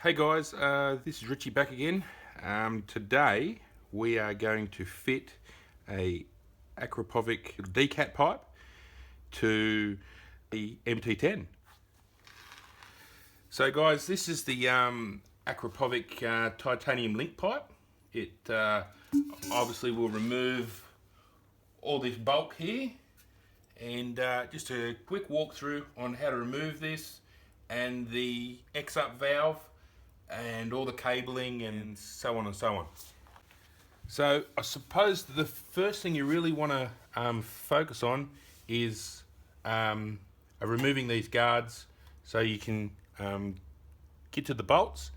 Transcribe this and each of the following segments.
Hey guys, this is Richie back again. Today we are going to fit a Arkapovic decat pipe to the MT10. So guys, this is the Arkapovic Titanium link pipe. It obviously will remove all this bulk here, and just a quick walkthrough on how to remove this and the X-up valve and all the cabling and so on and so on. So I suppose the first thing you really want to focus on is removing these guards so you can get to the bolts.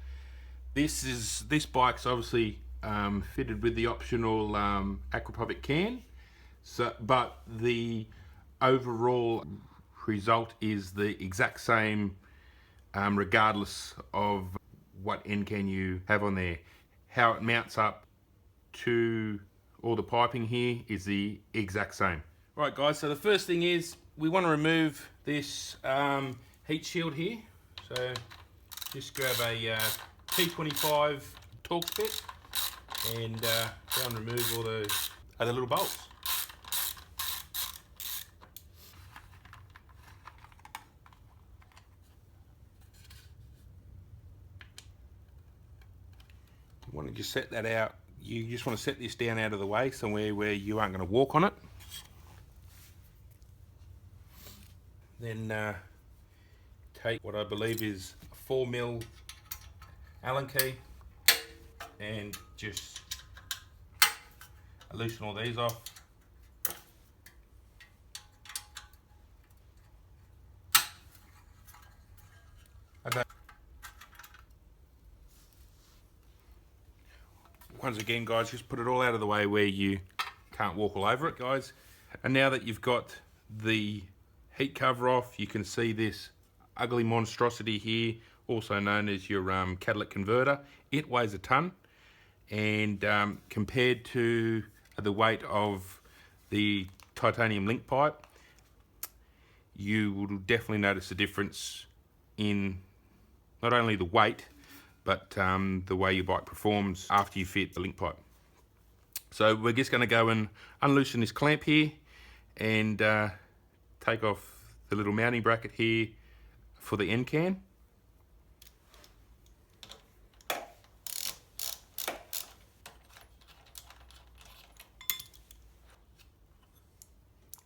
This bike's obviously fitted with the optional Arkapovic can, but the overall result is the exact same regardless of what end can you have on there. How it mounts up to all the piping here is the exact same. Right guys, so the first thing is we want to remove this heat shield here. So just grab a T25 Torx bit and go and remove all the other little bolts. You want to just set that out. You just want to set this down out of the way, somewhere where you aren't going to walk on it. Then take what I believe is a 4mm Allen key and just loosen all these off. Okay. Once again guys, just put it all out of the way where you can't walk all over it guys. And now that you've got the heat cover off, you can see this ugly monstrosity here, also known as your catalytic converter. It weighs a ton, and compared to the weight of the titanium link pipe, you will definitely notice a difference in not only the weight but the way your bike performs after you fit the link pipe. So we're just going to go and unloosen this clamp here and take off the little mounting bracket here for the end can.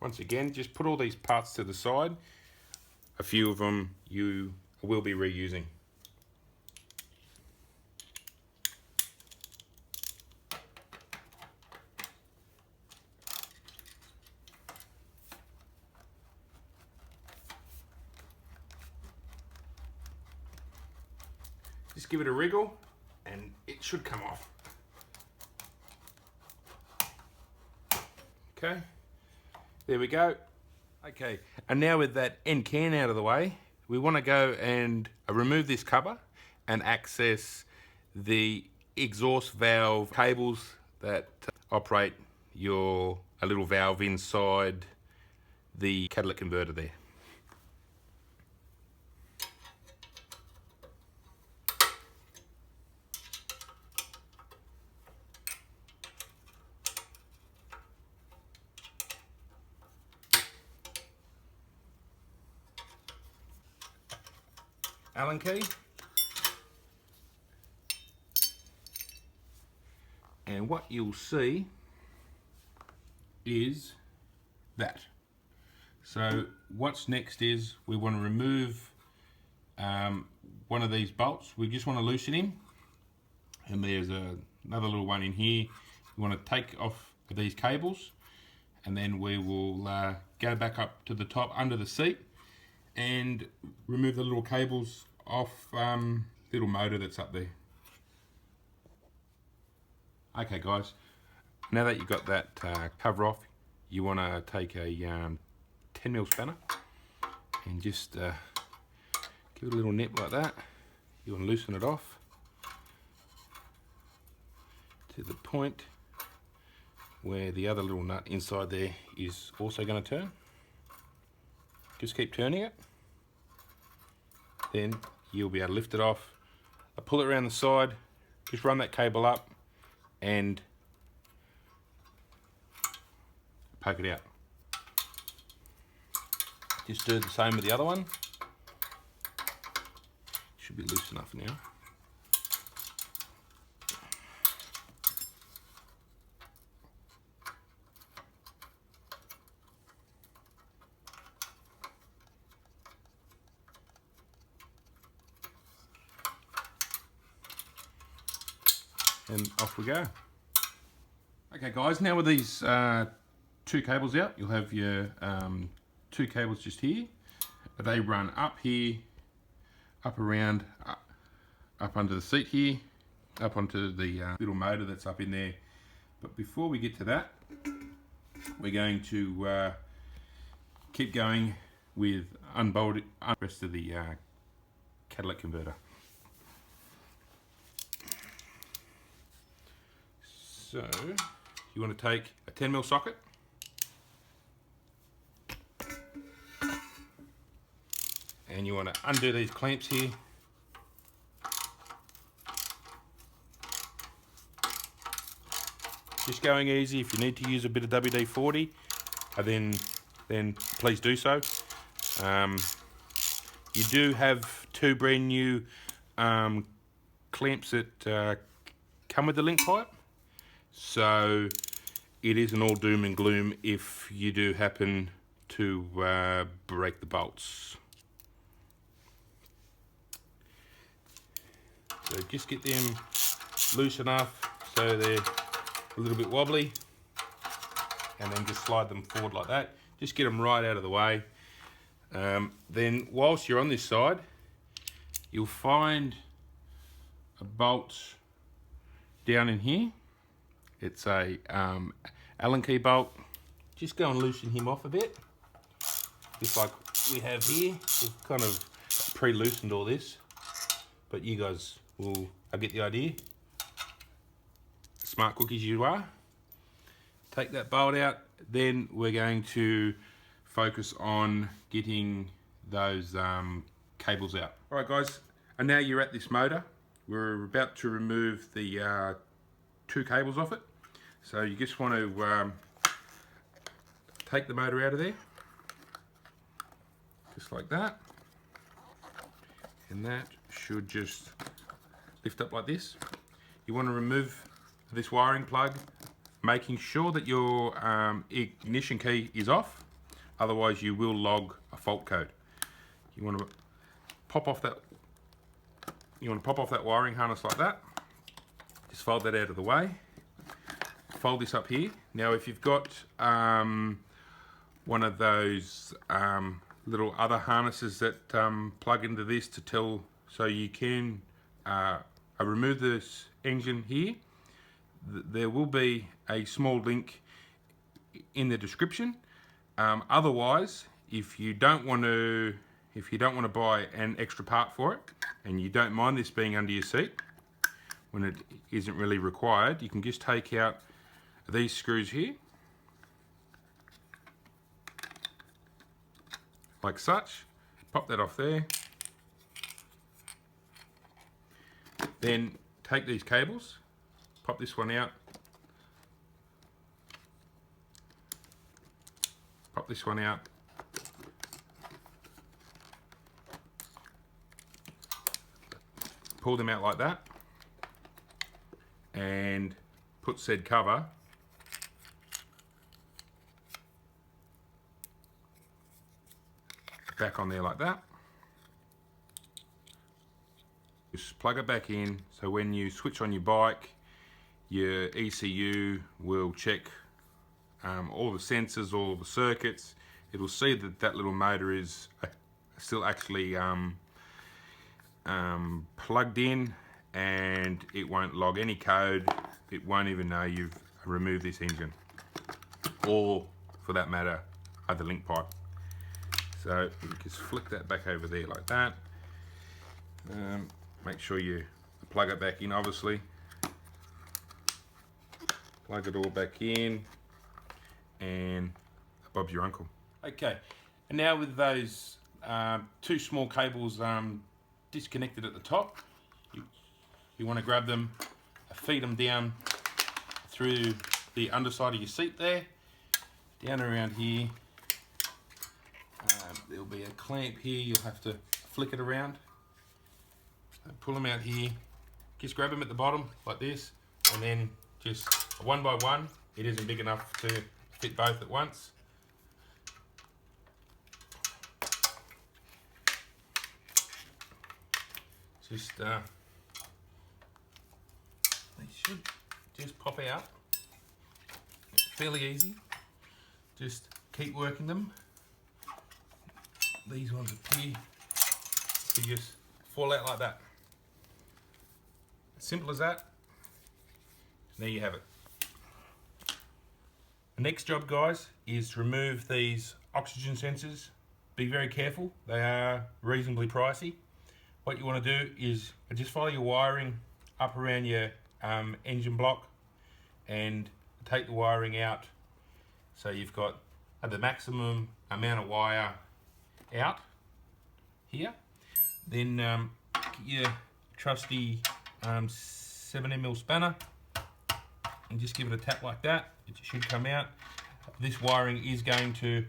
Once again, just put all these parts to the side. A few of them you will be reusing. Just give it a wriggle and it should come off. Okay, there we go. Okay, and now with that end can out of the way, we want to go and remove this cover and access the exhaust valve cables that operate a little valve inside the catalytic converter there. Allen key, and what you'll see is that. So what's next is we want to remove one of these bolts. We just want to loosen him, and there's another little one in here. We want to take off these cables, and then we will go back up to the top under the seat and remove the little cables off little motor that's up there. Okay guys, now that you've got that cover off, you want to take a 10mm spanner and just give it a little nip like that. You want to loosen it off to the point where the other little nut inside there is also going to turn. Just keep turning it, then you'll be able to lift it off I pull it around the side, just run that cable up and poke it out. Just do the same with the other one. Should be loose enough now. And off we go. Okay guys, now with these two cables out, you'll have your two cables just here. They run up here, up around, up under the seat here, up onto the little motor that's up in there. But before we get to that, we're going to keep going with unbolting the rest of the catalytic converter. So you want to take a 10mm socket, and you want to undo these clamps here. Just going easy. If you need to use a bit of WD-40, then please do so. You do have two brand new clamps that come with the link pipe, so it isn't all doom and gloom if you do happen to break the bolts. So just get them loose enough so they're a little bit wobbly, and then just slide them forward like that. Just get them right out of the way. Then whilst you're on this side, you'll find a bolt down in here. It's a Allen key bolt. Just go and loosen him off a bit, just like we have here. We've kind of pre-loosened all this, but you guys will get the idea. Smart cookies you are. Take that bolt out, then we're going to focus on getting those cables out. Alright guys, and now you're at this motor. We're about to remove the two cables off it. So you just want to take the motor out of there, just like that, and that should just lift up like this. You want to remove this wiring plug, making sure that your ignition key is off, otherwise you will log a fault code. You want to pop off that wiring harness like that. Just fold that out of the way. Fold this up here. Now if you've got one of those little other harnesses that plug into this to tell, so you can remove this engine here, there will be a small link in the description. Otherwise, if you don't want to buy an extra part for it, and you don't mind this being under your seat when it isn't really required, you can just take out these screws here, like such. Pop that off there. Then take these cables, pop this one out, pop this one out, pull them out like that, and put said cover back on there like that. Just plug it back in, so when you switch on your bike, your ECU will check all the sensors, all the circuits. It'll see that that little motor is still actually plugged in, and it won't log any code. It won't even know you've removed this engine, or for that matter, other link pipe. So you just flick that back over there like that. Make sure you plug it back in, obviously. Plug it all back in, and Bob's your uncle. Okay, and now with those two small cables disconnected at the top, you want to grab them, feed them down through the underside of your seat there, down around here. There'll be a clamp here, you'll have to flick it around. Pull them out here, just grab them at the bottom like this, and then just one by one. It isn't big enough to fit both at once. Just they should just pop out fairly easy. Just keep working them. These ones up here, they just fall out like that. Simple as that. There you have it. The next job, guys, is to remove these oxygen sensors. Be very careful, they are reasonably pricey. What you want to do is just follow your wiring up around your engine block and take the wiring out so you've got the maximum amount of wire out here. Then get your trusty 7mm spanner and just give it a tap like that. It should come out. This wiring is going to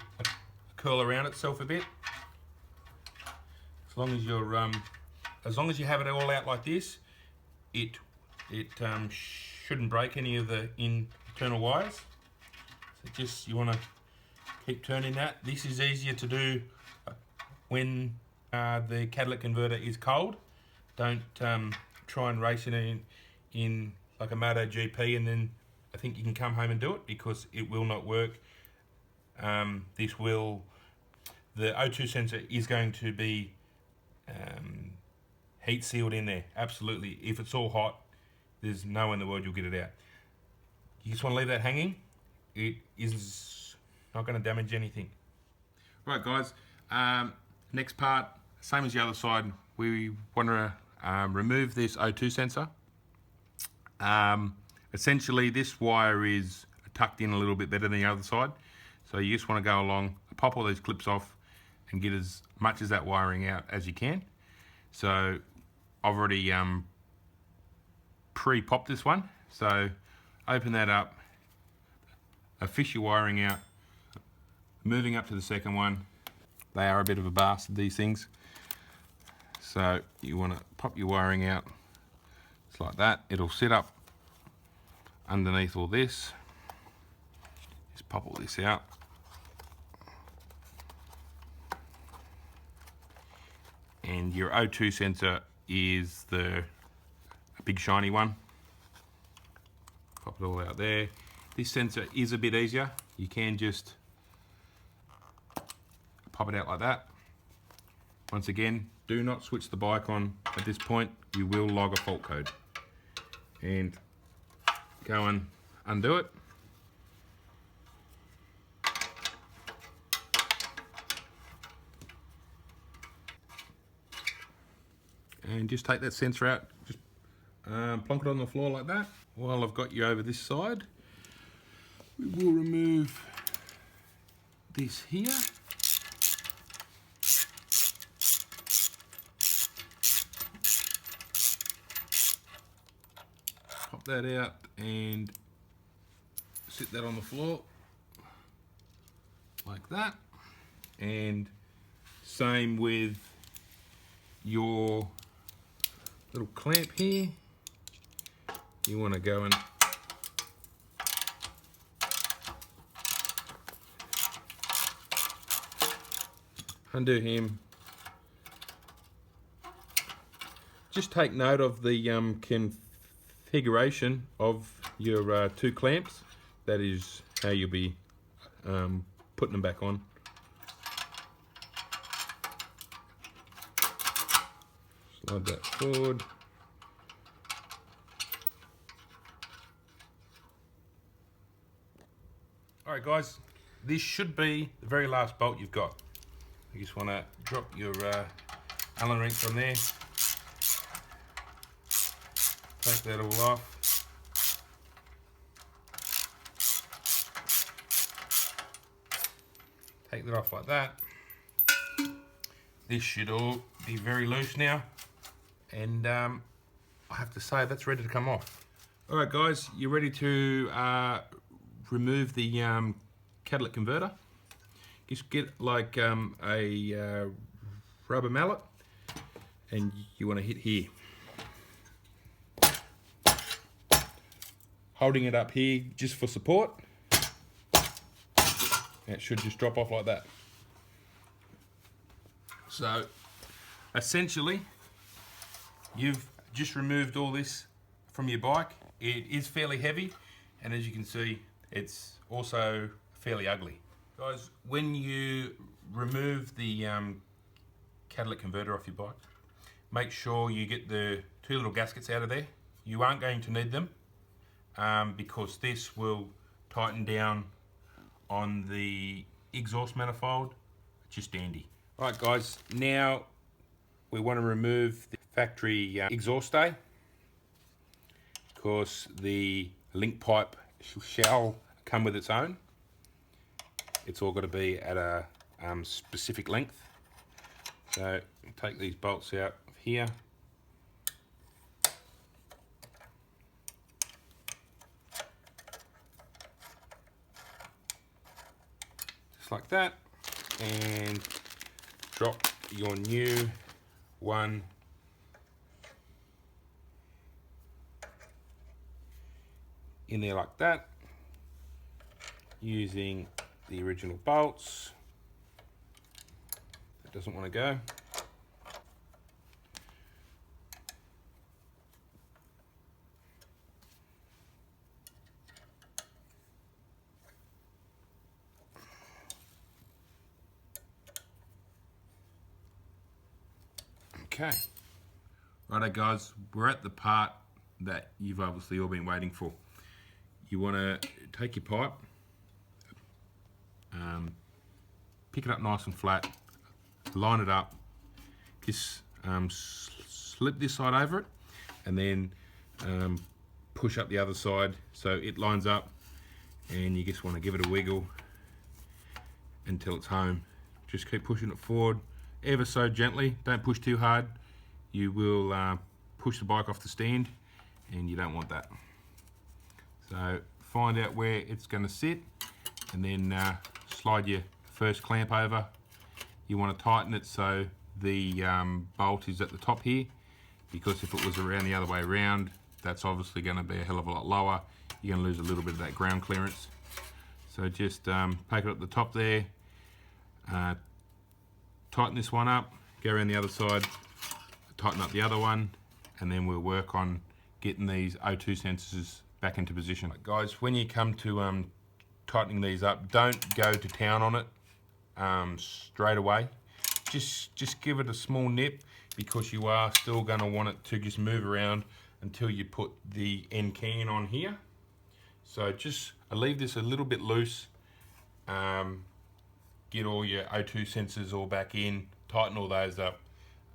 curl around itself a bit. As long as you have it all out like this, it shouldn't break any of the internal wires. So just you want to keep turning that. This is easier to do when the catalytic converter is cold. Don't try and race it in like a MotoGP and then I think you can come home and do it, because it will not work. The O2 sensor is going to be heat sealed in there, absolutely. If it's all hot, there's no way in the world you'll get it out. You just want to leave that hanging. It is not going to damage anything. Right, guys, next part, same as the other side, we want to remove this O2 sensor. Essentially this wire is tucked in a little bit better than the other side, so you just want to go along, pop all these clips off and get as much of that wiring out as you can. So I've already pre-popped this one, so open that up, fish your wiring out, moving up to the second one. They are a bit of a bastard, these things, so you want to pop your wiring out. It's like that. It'll sit up underneath all this. Just pop all this out. And your O2 sensor is a big shiny one. Pop it all out there. This sensor is a bit easier. You can just pop it out like that. Once again, do not switch the bike on at this point. You will log a fault code. And go and undo it. And just take that sensor out, just plonk it on the floor like that. While I've got you over this side, we will remove this here. Pop that out and sit that on the floor like that. And same with your little clamp here. You want to go and undo him. Just take note of the configuration of your two clamps. That is how you'll be putting them back on. Slide that forward. Alright guys, this should be the very last bolt you've got. You just want to drop your Allen wrench on there. Take that all off. Take that off like that. This should all be very loose now. And I have to say that's ready to come off. Alright guys, you're ready to remove the catalytic converter. Just get like a rubber mallet and you want to hit here. Holding it up here just for support. It should just drop off like that. So essentially you've just removed all this from your bike. It is fairly heavy, and as you can see it's also fairly ugly. Guys, when you remove the catalytic converter off your bike, make sure you get the two little gaskets out of there. You aren't going to need them because this will tighten down on the exhaust manifold. Just dandy. Right guys, now we want to remove the factory exhaust stay, because the link pipe shall come with its own. It's all got to be at a specific length. So take these bolts out of here. Just like that. And drop your new one in there like that, using the original bolts. It doesn't want to go. Okay. Righto guys, we're at the part that you've obviously all been waiting for. You want to take your pipe, pick it up nice and flat, line it up, just slip this side over it, and then push up the other side so it lines up, and you just want to give it a wiggle until it's home. Just keep pushing it forward ever so gently. Don't push too hard. You will push the bike off the stand, and you don't want that. So find out where it's going to sit, and then slide your first clamp over. You want to tighten it so the bolt is at the top here, because if it was around the other way around, that's obviously going to be a hell of a lot lower. You're going to lose a little bit of that ground clearance. So just poke it at the top there, tighten this one up, go around the other side, tighten up the other one, and then we'll work on getting these O2 sensors back into position. Guys, when you come to tightening these up, don't go to town on it straight away. Just give it a small nip, because you are still going to want it to just move around until you put the end can on here. So just leave this a little bit loose, get all your O2 sensors all back in, tighten all those up,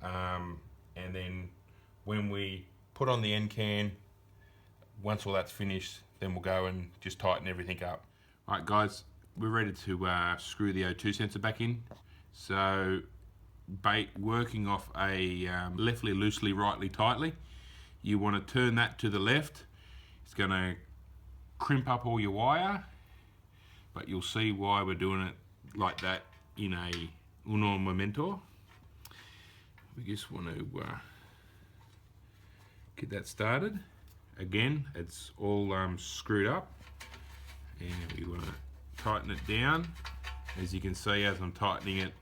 and then when we put on the end can, once all that's finished, then we'll go and just tighten everything up. Right guys, we're ready to screw the O2 sensor back in. So working off a leftly, loosely, rightly, tightly, you want to turn that to the left. It's going to crimp up all your wire, but you'll see why we're doing it like that in a uno momento. We just want to get that started. Again, it's all screwed up, and we want to tighten it down. As you can see, as I'm tightening it,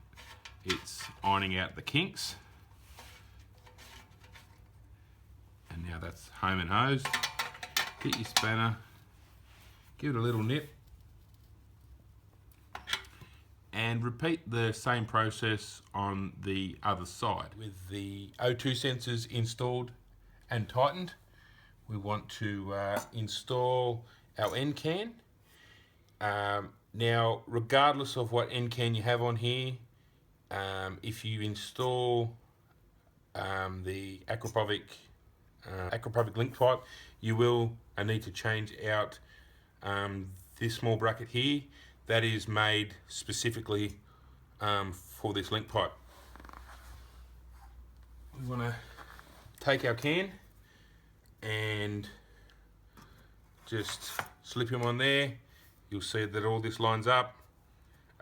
it's ironing out the kinks. And now that's home and hosed. Get your spanner, give it a little nip, and repeat the same process on the other side. With the O2 sensors installed and tightened, we want to install our end can. Now, regardless of what end can you have on here, if you install the Arkapovic link pipe, you will need to change out this small bracket here. That is made specifically for this link pipe. We want to take our can, and just slip them on there. You'll see that all this lines up.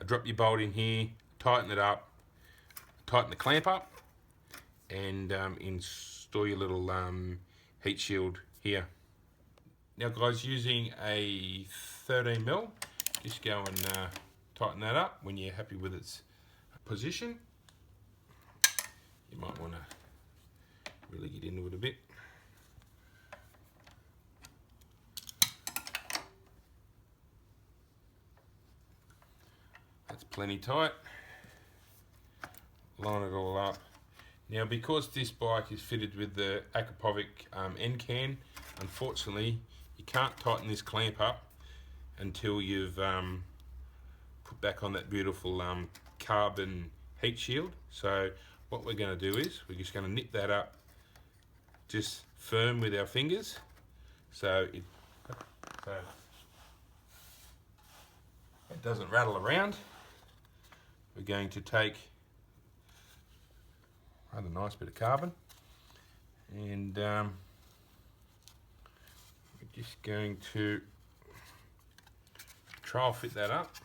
Drop your bolt in here, tighten it up, tighten the clamp up, and install your little heat shield here. Now guys, using a 13mm, just go and tighten that up when you're happy with its position. You might want to really get into it a bit. That's plenty tight. Line it all up. Now, because this bike is fitted with the Arkapovic end can, unfortunately you can't tighten this clamp up until you've put back on that beautiful carbon heat shield. So what we're going to do is we're just going to nip that up just firm with our fingers so it doesn't rattle around. We're going to take another nice bit of carbon, and we're just going to trial fit that up.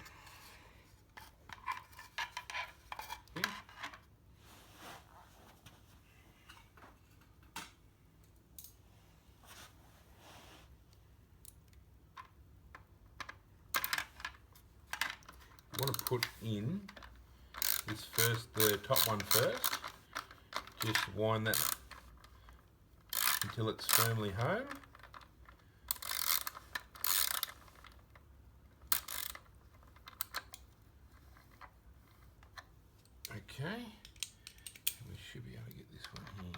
Okay. You want to put in this first, the top one first. Just wind that until it's firmly home. Okay, we should be able to get this one here.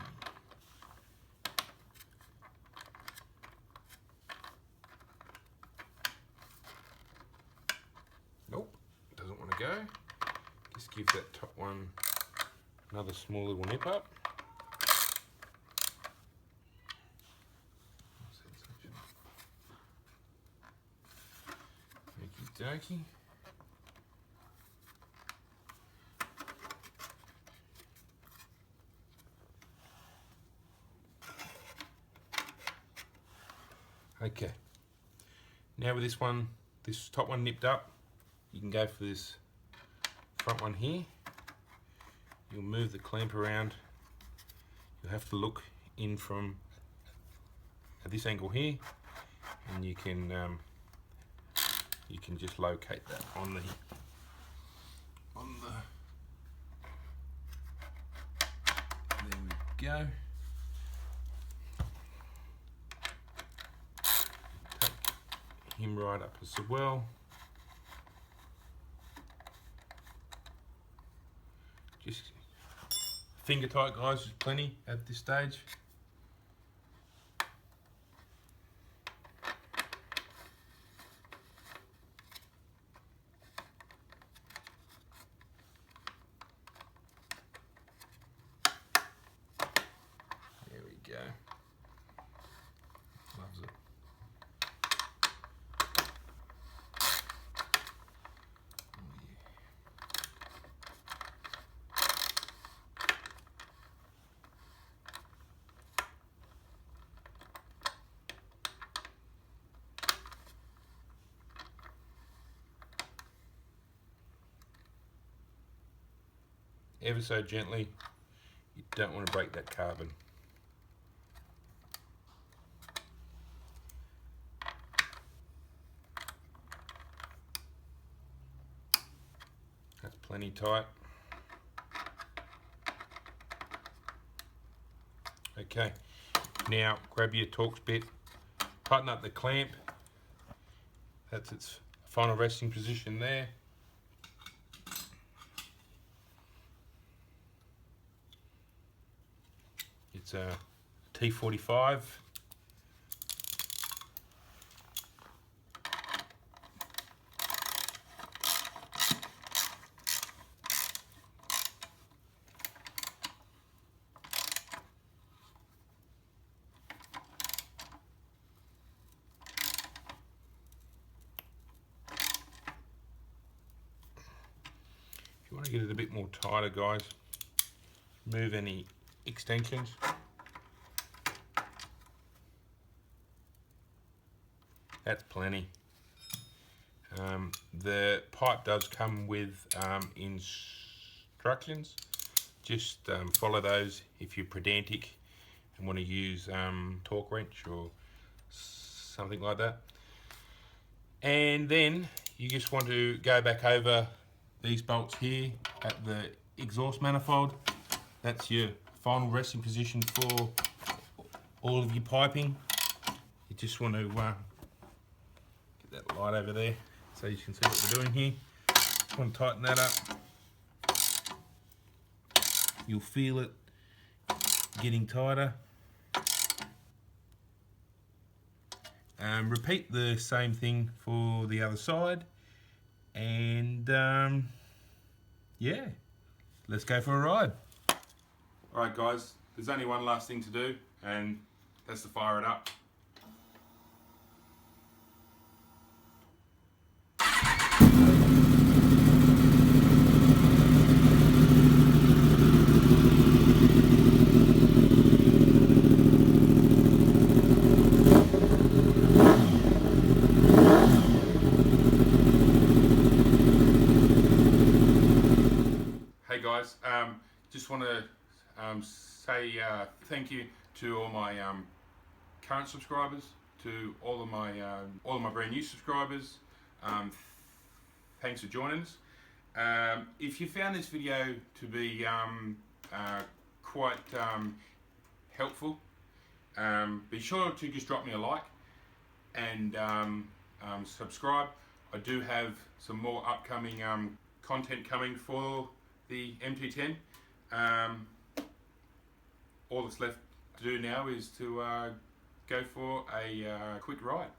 Nope, doesn't want to go. Just give that top one another small little nip up. Okie dokie. Okay. Now with this one, this top one nipped up, you can go for this front one here. You'll move the clamp around. You'll have to look in from at this angle here, and you can just locate that on the there we go. Take him right up as well. Just finger tight, guys, is plenty at this stage. There we go. Loves it. Ever so gently, you don't want to break that carbon. That's plenty tight. Okay, now grab your Torx bit, tighten up the clamp. That's its final resting position there. It's a T45. If you want to get it a bit more tighter, guys, remove any extensions. That's plenty. The pipe does come with instructions. Just follow those if you're pedantic and want to use torque wrench or something like that. And then you just want to go back over these bolts here at the exhaust manifold. That's your final resting position for all of your piping. You just want to get that light over there so you can see what we're doing here. Just want to tighten that up. You'll feel it getting tighter. Repeat the same thing for the other side, and yeah, let's go for a ride. Alright guys, there's only one last thing to do, and that's to fire it up. Hey guys, just want to say thank you to all my current subscribers, to all of my brand new subscribers. Thanks for joining us. If you found this video to be quite helpful, be sure to just drop me a like and subscribe. I do have some more upcoming content coming for the MT10. All that's left to do now is to go for a quick ride.